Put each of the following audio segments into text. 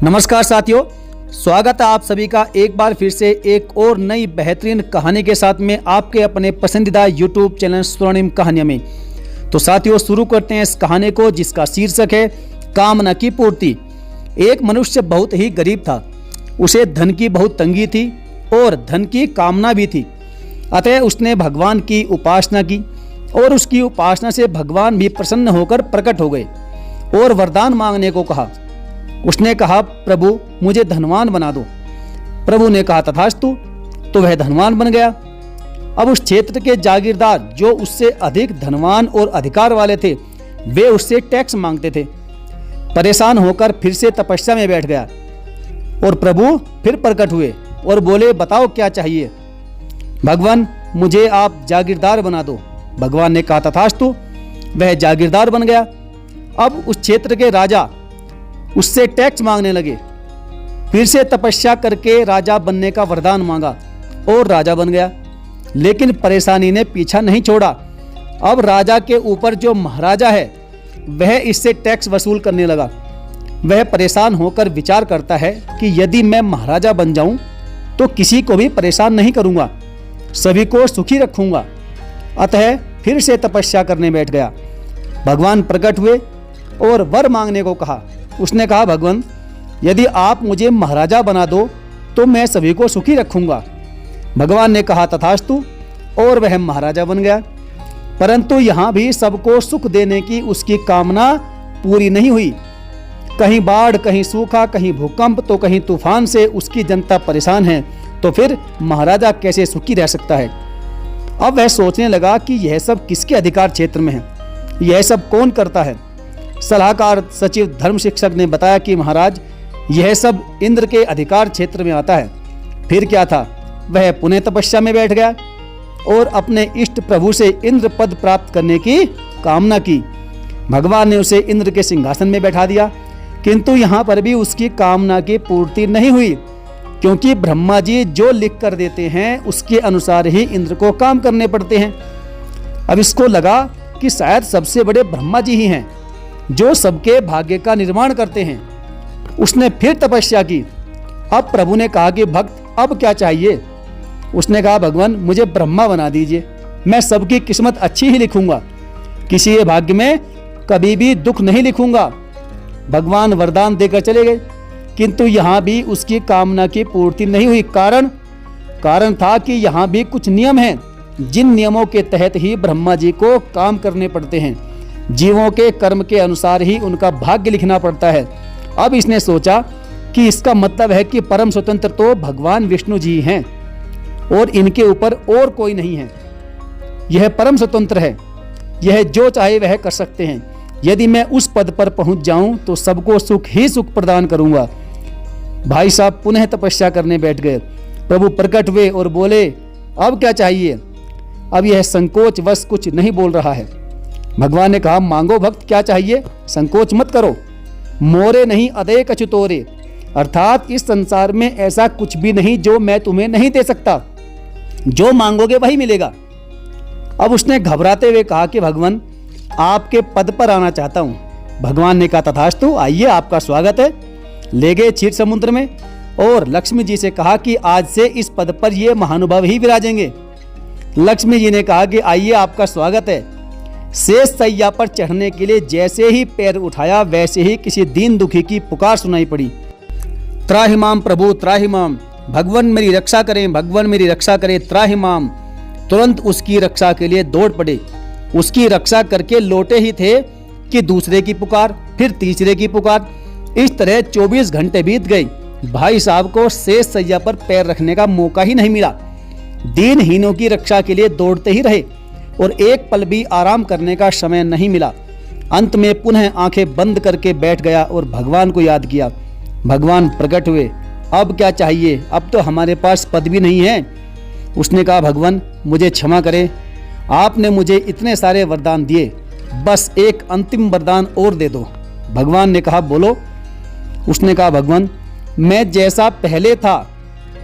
नमस्कार साथियों, स्वागत है आप सभी का एक बार फिर से एक और नई बेहतरीन कहानी के साथ में आपके अपने पसंदीदा YouTube चैनल स्वर्णिम कहानियों में। तो साथियों, शुरू करते हैं इस कहानी को जिसका शीर्षक है कामना की पूर्ति। एक मनुष्य बहुत ही गरीब था, उसे धन की बहुत तंगी थी और धन की कामना भी थी। अतः उसने भगवान की उपासना की और उसकी उपासना से भगवान भी प्रसन्न होकर प्रकट हो गए और वरदान मांगने को कहा। उसने कहा, प्रभु मुझे धनवान बना दो। प्रभु ने कहा, तथास्तु। तो वह धनवान बन गया। अब उस क्षेत्र के जागीरदार जो उससे अधिक धनवान और अधिकार वाले थे, वे उससे टैक्स मांगते थे। परेशान होकर फिर से तपस्या में बैठ गया और प्रभु फिर प्रकट हुए और बोले, बताओ क्या चाहिए। भगवान, मुझे आप जागीरदार बना दो। भगवान ने कहा, तथास्तु। वह जागीरदार बन गया। अब उस क्षेत्र के राजा उससे टैक्स मांगने लगे। फिर से तपस्या करके राजा बनने का वरदान मांगा और राजा बन गया। लेकिन परेशानी ने पीछा नहीं छोड़ा। अब राजा के ऊपर जो महाराजा है वह इससे टैक्स वसूल करने लगा। वह परेशान होकर विचार करता है कि यदि मैं महाराजा बन जाऊं तो किसी को भी परेशान नहीं करूंगा, सभी को सुखी रखूंगा। अतः फिर से तपस्या करने बैठ गया। भगवान प्रकट हुए और वर मांगने को कहा। उसने कहा, भगवान यदि आप मुझे महाराजा बना दो तो मैं सभी को सुखी रखूंगा। भगवान ने कहा, तथास्तु। और वह महाराजा बन गया। परंतु यहाँ भी सबको सुख देने की उसकी कामना पूरी नहीं हुई। कहीं बाढ़, कहीं सूखा, कहीं भूकंप तो कहीं तूफान से उसकी जनता परेशान है, तो फिर महाराजा कैसे सुखी रह सकता है। अब वह सोचने लगा कि यह सब किसके अधिकार क्षेत्र में है, यह सब कौन करता है। सलाहकार सचिव धर्म शिक्षक ने बताया कि महाराज, यह सब इंद्र के अधिकार क्षेत्र में आता है। फिर क्या था, वह पुनः तपस्या में बैठ गया और अपने इष्ट प्रभु से इंद्र पद प्राप्त करने की कामना की। भगवान ने उसे इंद्र के सिंहासन में बैठा दिया, किंतु यहाँ पर भी उसकी कामना की पूर्ति नहीं हुई, क्योंकि ब्रह्मा जी जो लिख कर देते हैं उसके अनुसार ही इंद्र को काम करने पड़ते हैं। अब इसको लगा कि शायद सबसे बड़े ब्रह्मा जी ही हैं जो सबके भाग्य का निर्माण करते हैं। उसने फिर तपस्या की। अब प्रभु ने कहा कि भक्त, अब क्या चाहिए। उसने कहा, भगवान मुझे ब्रह्मा बना दीजिए, मैं सबकी किस्मत अच्छी ही लिखूंगा, किसी के भाग्य में कभी भी दुख नहीं लिखूंगा। भगवान वरदान देकर चले गए, किंतु यहाँ भी उसकी कामना की पूर्ति नहीं हुई। कारण था कि यहाँ भी कुछ नियम हैं, जिन नियमों के तहत ही ब्रह्मा जी को काम करने पड़ते हैं। जीवों के कर्म के अनुसार ही उनका भाग्य लिखना पड़ता है। अब इसने सोचा कि इसका मतलब है कि परम स्वतंत्र तो भगवान विष्णु जी हैं और इनके ऊपर और कोई नहीं है। यह परम स्वतंत्र है, यह जो चाहे वह कर सकते हैं। यदि मैं उस पद पर पहुंच जाऊं तो सबको सुख ही सुख प्रदान करूंगा। भाई साहब पुनः तपस्या करने बैठ गए। प्रभु प्रकट हुए और बोले, अब क्या चाहिए। अब यह संकोच वश कुछ नहीं बोल रहा है। भगवान ने कहा, मांगो भक्त, क्या चाहिए, संकोच मत करो। मोरे नहीं अदय कछु तोरे, अर्थात इस संसार में ऐसा कुछ भी नहीं जो मैं तुम्हें नहीं दे सकता। जो मांगोगे वही मिलेगा। अब उसने घबराते हुए कहा कि भगवान आपके पद पर आना चाहता हूँ। भगवान ने कहा, तथास्तु, आइए, आपका स्वागत है। ले गए क्षीर समुद्र में और लक्ष्मी जी से कहा कि आज से इस पद पर ये महानुभाव ही विराजेंगे। लक्ष्मी जी ने कहा कि आइए, आपका स्वागत है। शेष सैया पर चढ़ने के लिए जैसे ही पैर उठाया वैसे ही किसी दीन दुखी की पुकार सुनाई पड़ी। त्राहिमाम प्रभु त्राहिमाम, भगवान मेरी रक्षा करें, भगवान मेरी रक्षा करें, त्राहिमाम। तुरंत उसकी रक्षा के लिए दौड़ पड़े। उसकी रक्षा करके लौटे ही थे कि दूसरे की पुकार, फिर तीसरे की पुकार। इस तरह 24 घंटे बीत गए। भाई साहब को शेष सैया पर पैर रखने का मौका ही नहीं मिला। दीनहीनों की रक्षा के लिए दौड़ते ही रहे और एक पल भी आराम करने का समय नहीं मिला। अंत में पुनः आंखें बंद करके बैठ गया और भगवान को याद किया। भगवान प्रकट हुए। अब क्या चाहिए, अब तो हमारे पास पद भी नहीं है। उसने कहा, भगवान मुझे क्षमा करें, आपने मुझे इतने सारे वरदान दिए, बस एक अंतिम वरदान और दे दो। भगवान ने कहा, बोलो। उसने कहा, भगवान मैं जैसा पहले था,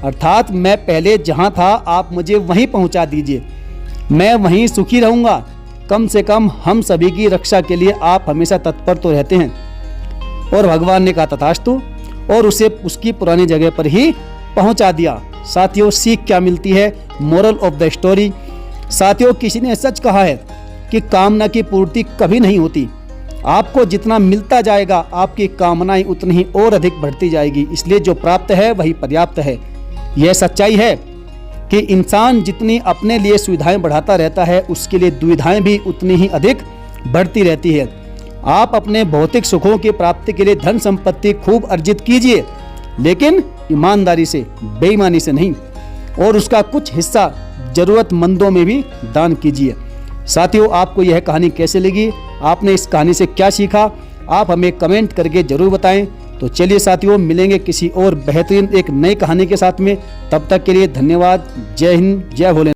अर्थात मैं पहले जहाँ था आप मुझे वहीं पहुँचा दीजिए, मैं वहीं सुखी रहूँगा। कम से कम हम सभी की रक्षा के लिए आप हमेशा तत्पर तो रहते हैं। और भगवान ने कहा, तथास्तु। और उसे उसकी पुरानी जगह पर ही पहुंचा दिया। साथियों, सीख क्या मिलती है? Moral of the story. साथियों, किसी ने सच कहा है कि कामना की पूर्ति कभी नहीं होती। आपको जितना मिलता जाएगा आपकी कामनाएं उतनी ही और अधिक बढ़ती जाएगी। इसलिए जो प्राप्त है वही पर्याप्त है। यह सच्चाई है कि इंसान जितनी अपने लिए सुविधाएं बढ़ाता रहता है उसके लिए दुविधाएं भी उतनी ही अधिक बढ़ती रहती है। आप अपने भौतिक सुखों की प्राप्ति के लिए धन संपत्ति खूब अर्जित कीजिए, लेकिन ईमानदारी से, बेईमानी से नहीं, और उसका कुछ हिस्सा जरूरतमंदों में भी दान कीजिए। साथियों, आपको यह कहानी कैसे लगी? आपने इस कहानी से क्या सीखा? आप हमें कमेंट करके जरूर बताएं। तो चलिए साथियों, मिलेंगे किसी और बेहतरीन एक नई कहानी के साथ में। तब तक के लिए धन्यवाद। जय हिंद, जय भोलेनाथ।